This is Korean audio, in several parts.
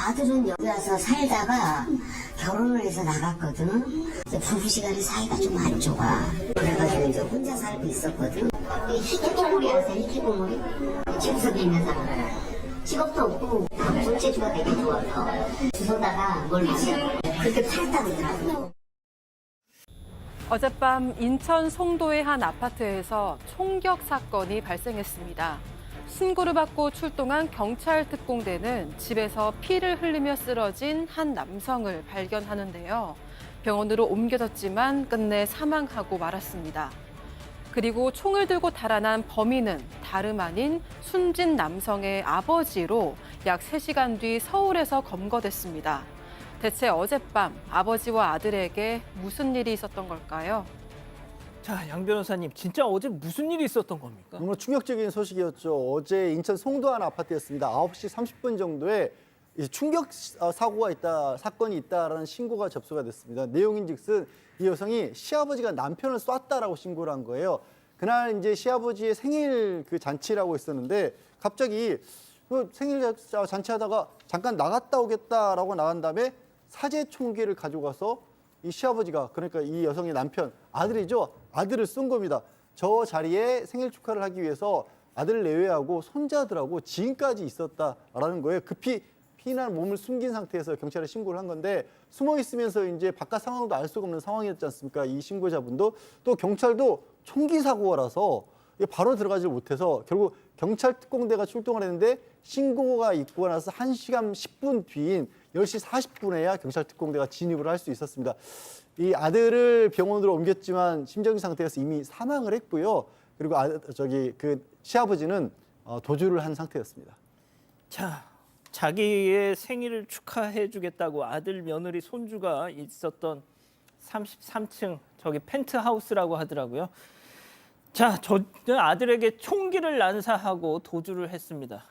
아들은 여기 와서 살다가 결혼을 해서 나갔거든. 부부시간에 사이가 좀 안 좋아. 그래가지고 이제 혼자 살고 있었거든. 희귀고물이라서 희귀고물이 집속에 있는 사람은 직업도 없고 손재주가 되게 좋아서 주소다가 뭘 마시고 그렇게 팔았다고 그러더라고. 어젯밤 인천 송도의 한 아파트에서 총격 사건이 발생했습니다. 신고를 받고 출동한 경찰 특공대는 집에서 피를 흘리며 쓰러진 한 남성을 발견하는데요. 병원으로 옮겨졌지만 끝내 사망하고 말았습니다. 그리고 총을 들고 달아난 범인은 다름 아닌 숨진 남성의 아버지로 약 3시간 뒤 서울에서 검거됐습니다. 대체 어젯밤 아버지와 아들에게 무슨 일이 있었던 걸까요? 자, 양 변호사님, 진짜 어제 무슨 일이 있었던 겁니까? 너무 충격적인 소식이었죠. 어제 인천 송도 한 아파트였습니다. 9시 30분 정도에 충격 사고가 있다, 사건이 있다라는 신고가 접수가 됐습니다. 내용인즉슨 이 여성이 시아버지가 남편을 쐈다라고 신고를 한 거예요. 그날 이제 시아버지의 생일 그 잔치라고 했었는데 갑자기 그 생일 잔치하다가 잠깐 나갔다 오겠다라고 나간 다음에 사제 총기를 가지고 가서 이 시아버지가, 그러니까 이 여성의 남편, 아들이죠. 아들을 쏜 겁니다. 저 자리에 생일 축하를 하기 위해서 아들을 내외하고 손자들하고 지인까지 있었다라는 거예요. 급히 피난 몸을 숨긴 상태에서 경찰에 신고를 한 건데 숨어 있으면서 이제 바깥 상황도 알 수가 없는 상황이었지 않습니까? 이 신고자분도. 또 경찰도 총기 사고라서 바로 들어가지 못해서 결국 경찰 특공대가 출동을 했는데 신고가 있고 나서 1시간 10분 뒤인 10시 40분에야 경찰 특공대가 진입을 할 수 있었습니다. 이 아들을 병원으로 옮겼지만 심정지 상태에서 이미 사망을 했고요. 그리고 그 시아버지는 도주를 한 상태였습니다. 자, 자기의 생일을 축하해 주겠다고 아들, 며느리, 손주가 있었던 33층 저기 펜트하우스라고 하더라고요. 자, 저 아들에게 총기를 난사하고 도주를 했습니다.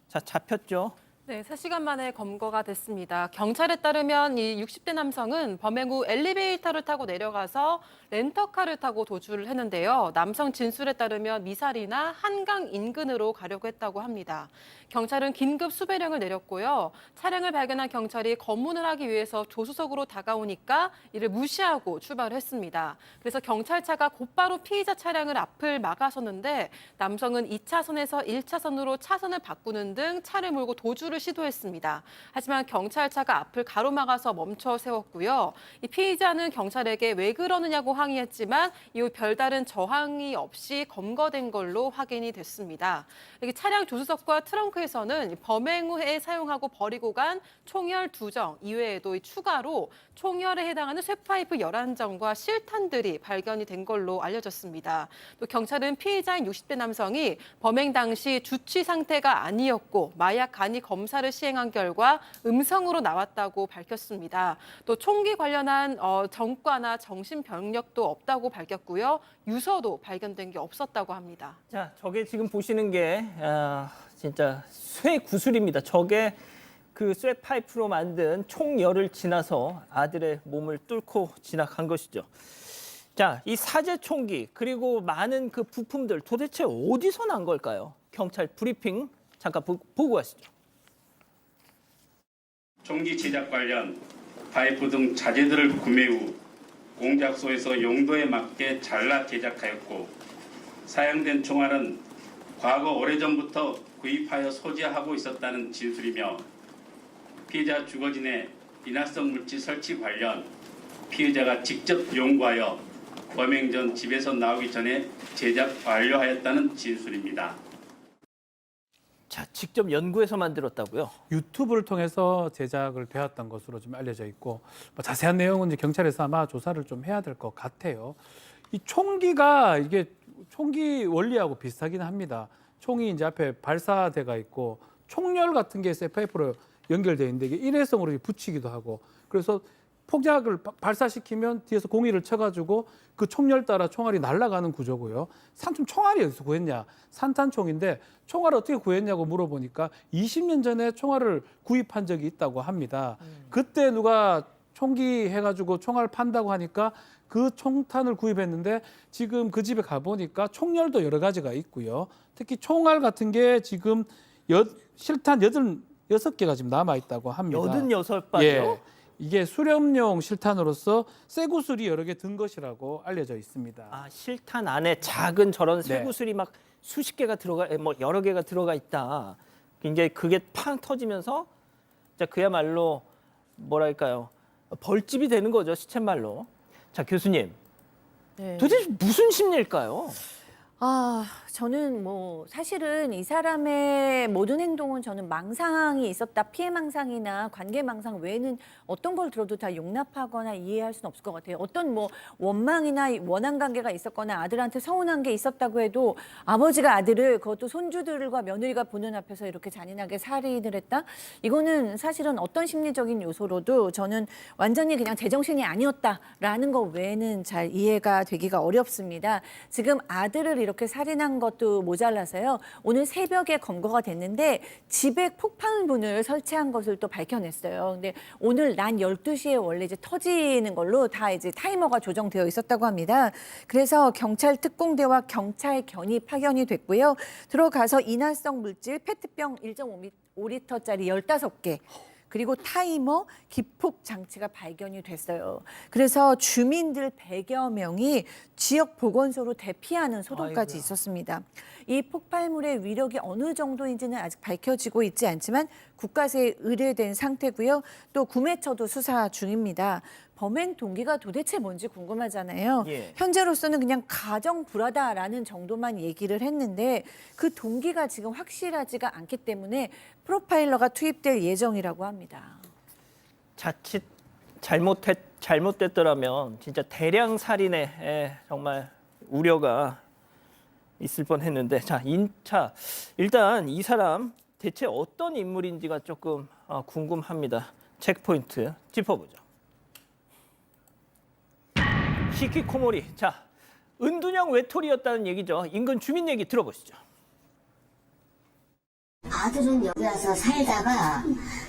자, 잡혔죠? 네, 3시간 만에 검거가 됐습니다. 경찰에 따르면 이 60대 남성은 범행 후 엘리베이터를 타고 내려가서 렌터카를 타고 도주를 했는데요. 남성 진술에 따르면 미사리나 한강 인근으로 가려고 했다고 합니다. 경찰은 긴급 수배령을 내렸고요. 차량을 발견한 경찰이 검문을 하기 위해서 조수석으로 다가오니까 이를 무시하고 출발을 했습니다. 그래서 경찰차가 곧바로 피의자 차량을 앞을 막아섰는데 남성은 2차선에서 1차선으로 차선을 바꾸는 등 차를 몰고 도주를 시도했습니다. 하지만 경찰차가 앞을 가로막아서 멈춰 세웠고요. 이 피의자는 경찰에게 왜 그러느냐고 항의했지만 이후 별다른 저항이 없이 검거된 걸로 확인이 됐습니다. 여기 차량 조수석과 트렁크에서는 범행 후에 사용하고 버리고 간 총열 2정 이외에도 추가로 총열에 해당하는 쇠파이프 11정과 실탄들이 발견이 된 걸로 알려졌습니다. 또 경찰은 피의자인 60대 남성이 범행 당시 주취 상태가 아니었고 마약 간이 검사를 시행한 결과 음성으로 나왔다고 밝혔습니다. 또 총기 관련한 전과나 정신병력도 없다고 밝혔고요. 유서도 발견된 게 없었다고 합니다. 자, 저게 지금 보시는 게 진짜 쇠 구슬입니다. 저게 그 쇠 파이프로 만든 총열을 지나서 아들의 몸을 뚫고 지나간 것이죠. 자, 이 사제 총기 그리고 많은 그 부품들 도대체 어디서 난 걸까요? 경찰 브리핑 잠깐 보고 가시죠. 총기 제작 관련 파이프 등 자재들을 구매 후 공작소에서 용도에 맞게 잘라 제작하였고 사용된 총알은 과거 오래전부터 구입하여 소지하고 있었다는 진술이며 피해자 주거진의 인화성 물질 설치 관련 피해자가 직접 연구하여 범행 전 집에서 나오기 전에 제작 완료하였다는 진술입니다. 자, 직접 연구해서 만들었다고요? 유튜브를 통해서 제작을 되었던 것으로 좀 알려져 있고 자세한 내용은 이제 경찰에서 아마 조사를 좀 해야 될 것 같아요. 이 총기가 이게 총기 원리하고 비슷하긴 합니다. 총이 이제 앞에 발사대가 있고 총열 같은 게 쇠파이프로 연결되어 있는데 이게 일회성으로 붙이기도 하고 그래서 폭약을 발사시키면 뒤에서 공이를 쳐가지고 그 총열 따라 총알이 날아가는 구조고요. 총알이 어디서 구했냐? 산탄총인데 총알을 어떻게 구했냐고 물어보니까 20년 전에 총알을 구입한 적이 있다고 합니다. 그때 누가 총기 해가지고 총알 판다고 하니까 그 총탄을 구입했는데 지금 그 집에 가보니까 총열도 여러 가지가 있고요. 특히 총알 같은 게 지금 실탄 6개가 지금 남아 있다고 합니다. 86발이요? 예. 이게 수렴용 실탄으로서 쇠구슬이 여러 개 든 것이라고 알려져 있습니다. 아, 실탄 안에 작은 저런 네. 쇠구슬이 막 수십 개가 뭐 여러 개가 들어가 있다. 이제 그게 팡 터지면서 자, 그야말로 뭐랄까요? 벌집이 되는 거죠, 시쳇말로. 자, 교수님. 네. 도대체 무슨 심리일까요? 저는 뭐 사실은 이 사람의 모든 행동은 저는 망상이 있었다, 피해 망상이나 관계 망상 외에는 어떤 걸 들어도 다 용납하거나 이해할 수는 없을 것 같아요. 어떤 뭐 원망이나 원한 관계가 있었거나 아들한테 서운한 게 있었다고 해도 아버지가 아들을, 그것도 손주들과 며느리가 보는 앞에서 이렇게 잔인하게 살인을 했다? 이거는 사실은 어떤 심리적인 요소로도 저는 완전히 그냥 제정신이 아니었다라는 것 외에는 잘 이해가 되기가 어렵습니다. 지금 아들을 이렇게 살인한 것도 모자라서요. 오늘 새벽에 검거가 됐는데 집에 폭발물을 설치한 것을 또 밝혀냈어요. 근데 오늘 낮 12시에 원래 이제 터지는 걸로 다 이제 타이머가 조정되어 있었다고 합니다. 그래서 경찰 특공대와 경찰견이 파견이 됐고요. 들어가서 인화성 물질 페트병 1.5리터짜리 15개. 그리고 타이머, 기폭 장치가 발견이 됐어요. 그래서 주민들 100여 명이 지역 보건소로 대피하는 소동까지 있었습니다. 이 폭발물의 위력이 어느 정도인지는 아직 밝혀지고 있지 않지만 국가세에 의뢰된 상태고요. 또 구매처도 수사 중입니다. 범행 동기가 도대체 뭔지 궁금하잖아요. 예. 현재로서는 그냥 가정 불화다라는 정도만 얘기를 했는데 그 동기가 지금 확실하지가 않기 때문에 프로파일러가 투입될 예정이라고 합니다. 자칫 잘못됐더라면 진짜 대량 살인에 정말 우려가 있을 뻔했는데, 자, 일단 이 사람 대체 어떤 인물인지가 조금 궁금합니다. 체크포인트 짚어보죠. 히키코모리. 자, 은둔형 외톨이였다는 얘기죠. 인근 주민 얘기 들어보시죠. 아들은 여기 와서 살다가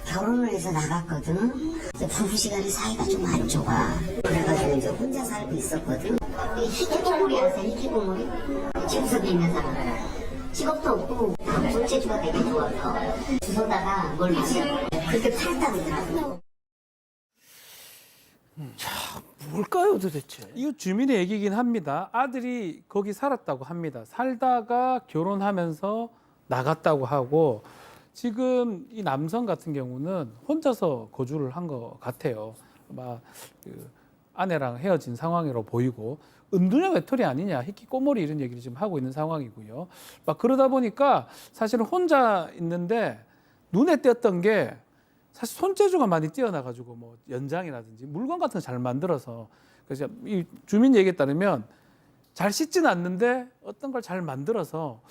결혼을 해서 나갔거든. 이제 부부시간에 사이가 좀 안 좋아. 그래가지고 이제 혼자 살고 있었거든. 이 히키코모리 아세요? 히키코모리? 집에서 있는 사람. 직업도 없고 손재주가 되게 좋아서 주소다가 뭘 마셔. 그렇게 팔다고 그러더라고. 뭘까요, 도대체? 이웃 주민의 얘기긴 합니다. 아들이 거기 살았다고 합니다. 살다가 결혼하면서 나갔다고 하고 지금 이 남성 같은 경우는 혼자서 거주를 한 것 같아요. 아마 그 아내랑 헤어진 상황으로 보이고 은둔형 외톨이 아니냐, 히키꼬모리 이런 얘기를 지금 하고 있는 상황이고요. 막 그러다 보니까 사실은 혼자 있는데 눈에 띄었던 게 사실 손재주가 많이 뛰어나가지고 뭐 연장이라든지 물건 같은 거 잘 만들어서, 그래서 이 주민 얘기에 따르면 잘 씻지는 않는데 어떤 걸 잘 만들어서,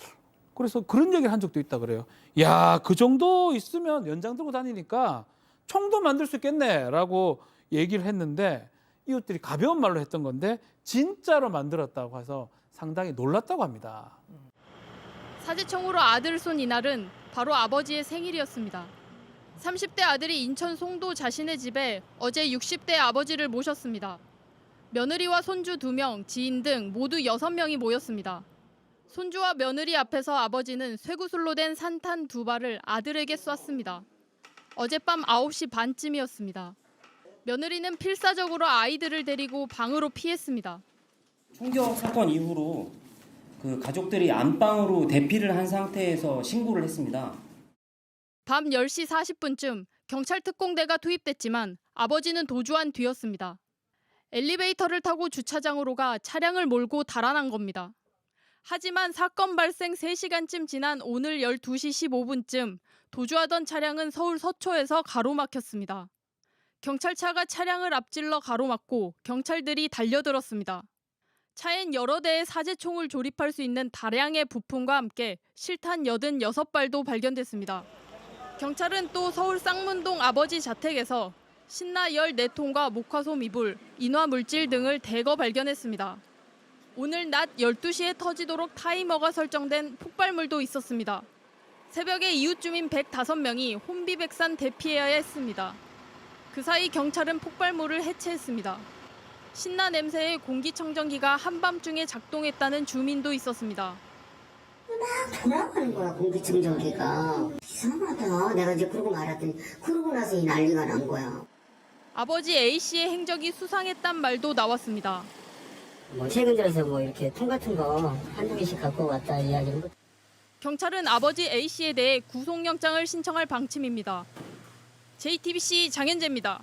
그래서 그런 얘기를 한 적도 있다 그래요. 야, 그 정도 있으면 연장 들고 다니니까 총도 만들 수 있겠네라고 얘기를 했는데 이웃들이 가벼운 말로 했던 건데 진짜로 만들었다고 해서 상당히 놀랐다고 합니다. 사지총으로 아들을 쏜 이날은 바로 아버지의 생일이었습니다. 30대 아들이 인천 송도 자신의 집에 어제 60대 아버지를 모셨습니다. 며느리와 손주 2명, 지인 등 모두 6명이 모였습니다. 손주와 며느리 앞에서 아버지는 쇠구슬로 된 산탄 2발을 아들에게 쐈습니다. 어젯밤 9시 반쯤이었습니다. 며느리는 필사적으로 아이들을 데리고 방으로 피했습니다. 총격 사건 이후로 그 가족들이 안방으로 대피를 한 상태에서 신고를 했습니다. 밤 10시 40분쯤 경찰 특공대가 투입됐지만 아버지는 도주한 뒤였습니다. 엘리베이터를 타고 주차장으로 가 차량을 몰고 달아난 겁니다. 하지만 사건 발생 3시간쯤 지난 오늘 12시 15분쯤 도주하던 차량은 서울 서초에서 가로막혔습니다. 경찰차가 차량을 앞질러 가로막고 경찰들이 달려들었습니다. 차엔 여러 대의 사제총을 조립할 수 있는 다량의 부품과 함께 실탄 86발도 발견됐습니다. 경찰은 또 서울 쌍문동 아버지 자택에서 신나 14통과 목화솜 이불, 인화물질 등을 대거 발견했습니다. 오늘 낮 12시에 터지도록 타이머가 설정된 폭발물도 있었습니다. 새벽에 이웃 주민 105명이 혼비백산 대피해야 했습니다. 그 사이 경찰은 폭발물을 해체했습니다. 신나 냄새에 공기청정기가 한밤중에 작동했다는 주민도 있었습니다. 막 돌아가는 거야, 공기청 전기가. 이상하다. 내가 이제 그러고 말았더니 그러고 나서 이 난리가 난 거야. 아버지 A씨의 행적이 수상했단 말도 나왔습니다. 뭐 최근 들어서 뭐 이렇게 통 같은 거 한두 개씩 갖고 왔다 이야기는. 경찰은 아버지 A씨에 대해 구속영장을 신청할 방침입니다. JTBC 장현재입니다.